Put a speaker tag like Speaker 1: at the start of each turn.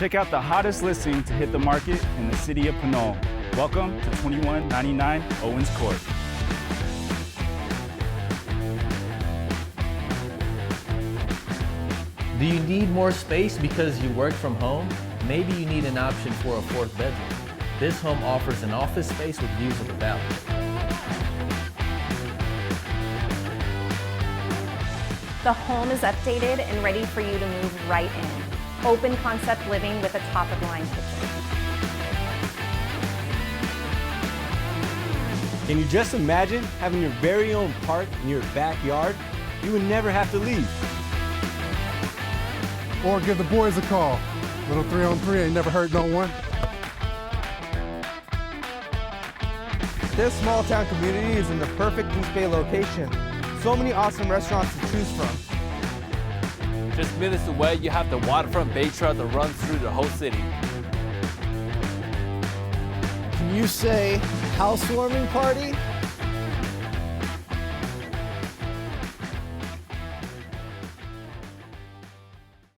Speaker 1: Check out the hottest listing to hit the market in the city of Pinole. Welcome to 2199 Owens Court.
Speaker 2: Do you need more space because you work from home? Maybe you need an option for a fourth bedroom. This home offers an office space with views of the valley.
Speaker 3: The home is updated and ready for you to move right in. Open concept living with a top-of-the-line kitchen.
Speaker 4: Can you just imagine having your very own park in your backyard? You would never have to leave.
Speaker 5: Or give the boys a call. Little 3-on-3 ain't never hurt no one.
Speaker 6: This small town community is in the perfect EastBay location. So many awesome restaurants to choose from.
Speaker 7: Just minutes away, you have the waterfront bay trail that runs through the whole city.
Speaker 8: Can you say housewarming party?